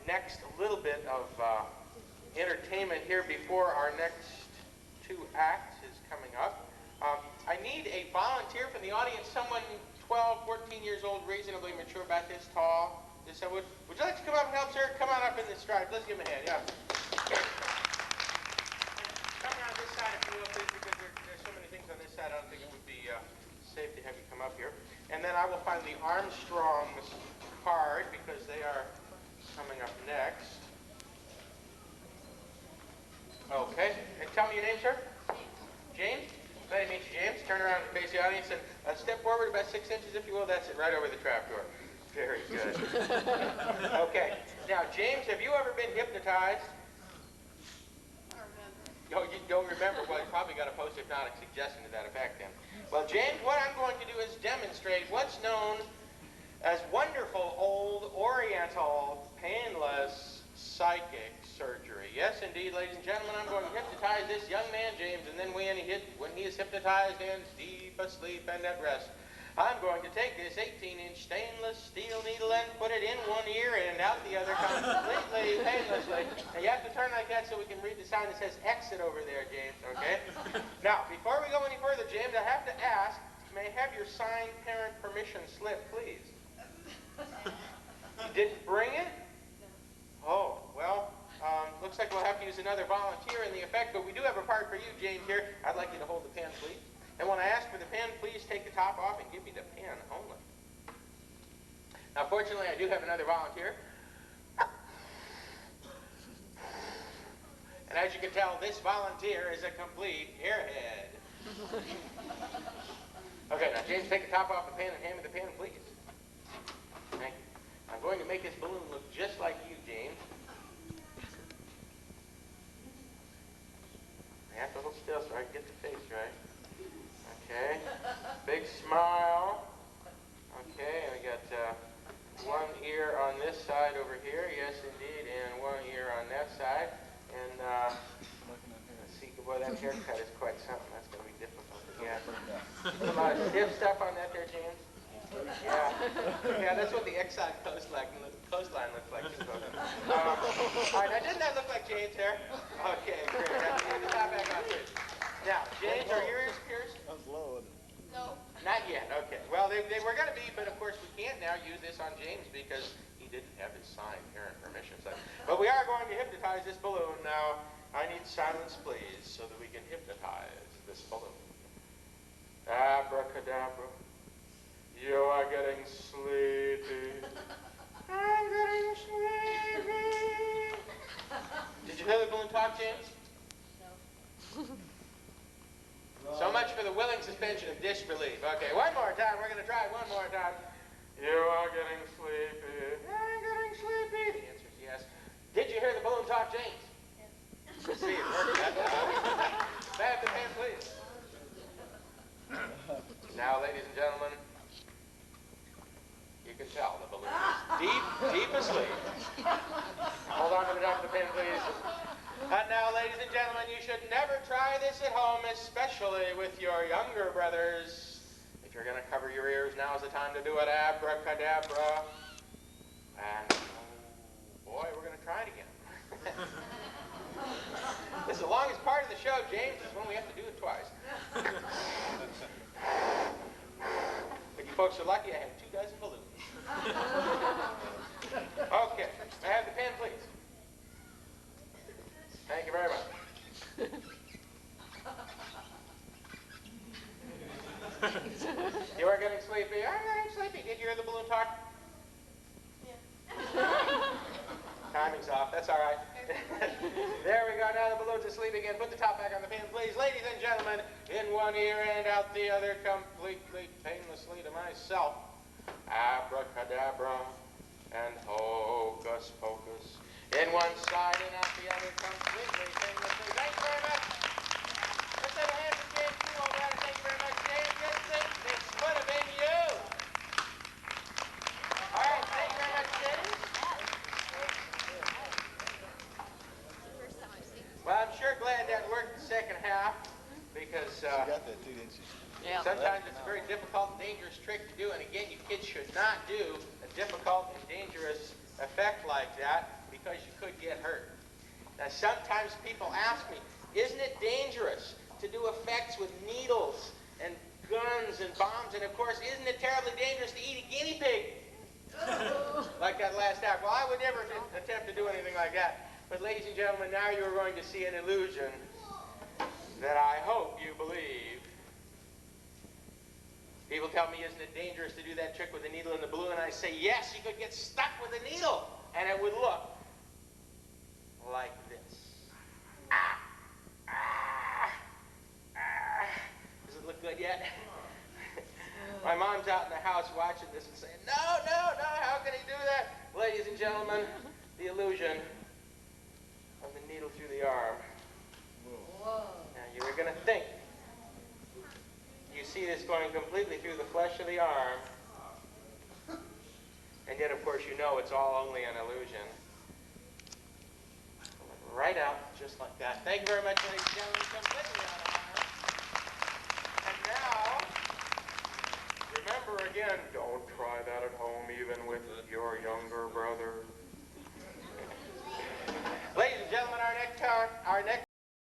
next little bit of entertainment here before our next two acts is coming up. I need a volunteer from the audience, someone 12, 14 years old, reasonably mature, about this tall. Would you like to come up and help, sir? Come on up in this stride. Let's give him a hand, yeah. Come around this side if you will, please, because there's so many things on this side, I don't think it would be safe to have you come up here. And then I will find the Armstrongs card, because they are coming up next. Okay, and tell me your name, sir? James? Glad to meet you, James. Turn around and face the audience and step forward about 6 inches, if you will. That's it, right over the trapdoor. Very good. Okay, now, James, have you ever been hypnotized? I remember. Oh, you don't remember? Well, you probably got a post-hypnotic suggestion to that effect then. Well, James, what I'm going to do is demonstrate what's known as wonderful old Oriental painless psychic surgery. Yes, indeed, ladies and gentlemen, I'm going to hypnotize this young man, James, and then when he is hypnotized and deep asleep and at rest, I'm going to take this 18-inch stainless steel needle and put it in one ear and out the other completely painlessly. And you have to turn like that so we can read the sign that says exit over there, James, okay? Now, before we go any further, James, I have to ask, may I have your signed parent permission slip, please? You didn't bring it? Oh, well, looks like we'll have to use another volunteer in the effect, but we do have a part for you, James, here. I'd like you to hold the pen, please. And when I ask for the pen, please take the top off and give me the pen only. Now, fortunately, I do have another volunteer. And as you can tell, this volunteer is a complete airhead. Okay, now, James, take the top off the pen and hand me the pen, please. Thank you. I'm going to make this balloon look just like you, James. I have to hold still so I can get the face right. Okay. Big smile. Okay, and we got one ear on this side over here. Yes, indeed. And one ear on that side. And let's see, boy, that haircut is quite something. That's going to be difficult to get. A lot of stiff stuff on that there, James. Yeah. Yeah, that's what the Exxon coastline looks like. All right, now didn't that look like James' hair? Okay, great. Now, get the top back on, please. Now, James, are your ears pierced? That's low. No. Not yet, okay. Well, they were going to be, but of course we can't now use this on James because he didn't have his signed parent permission. But we are going to hypnotize this balloon. Now, I need silence, please, so that we can hypnotize this balloon. Abracadabra. You are getting sleepy. I'm getting sleepy. Did you hear the balloon talk, James? No. So much for the willing suspension of disbelief. Okay, one more time. We're going to try it one more time. You are getting sleepy. I'm getting sleepy. The answer is yes. Did you hear the balloon talk, James? Yes. See, it worked that time. Back the pen, please. Now, ladies and gentlemen, you can tell the balloon is deep asleep. Hold on to the top of the pen, please. And now, ladies and gentlemen, you should never try this at home, especially with your younger brothers. If you're going to cover your ears, now's the time to do it. Abracadabra. And, oh, boy, we're going to try it again. This is the longest part of the show, James, is when we have to do it twice. But you folks are lucky I have 24 balloons. Okay, may I have the pen, please? Thank you very much. You are getting sleepy. I'm getting sleepy. Did you hear the balloon talk? Yeah. Timing's off. That's all right. There we go. Now the balloon's asleep again. Put the top back on the pen, please. Ladies and gentlemen, in one ear and out the other, completely painlessly to myself. Abracadabra and hocus pocus. In one side and out the other, completely painlessly. Thank you very much. Let's have a hand for James too, all right. Thank you very much, James. Yes, this would have been you. All right, thank you very much, James. Well, I'm sure glad that worked the second half because She got that too, didn't she? Yeah. sometimes it's a very difficult and dangerous trick to do. And again, you kids should not do a difficult and dangerous effect like that because you could get hurt. Now, sometimes people ask me, isn't it dangerous to do effects with needles and guns and bombs? And of course, isn't it terribly dangerous to eat a guinea pig? Like that last act. Well, I would never attempt to do anything like that. But ladies and gentlemen, now you're going to see an illusion that I hope you believe. People tell me, isn't it dangerous to do that trick with a needle and the balloon? And I say, yes, you could get stuck with a needle. And it would look like this. Ah, ah, ah. Does it look good yet? My mom's out in the house watching this and saying, no, how can he do that? Ladies and gentlemen, the illusion of the needle through the arm. Whoa. Now, you were going to think you see this going completely through the flesh of the arm, and yet, of course, you know it's all only an illusion. Right out, just like that. Thank you very much, ladies and gentlemen. Completely out of arm. And now, remember again, don't try that at home, even with your younger brother. Ladies and gentlemen, our next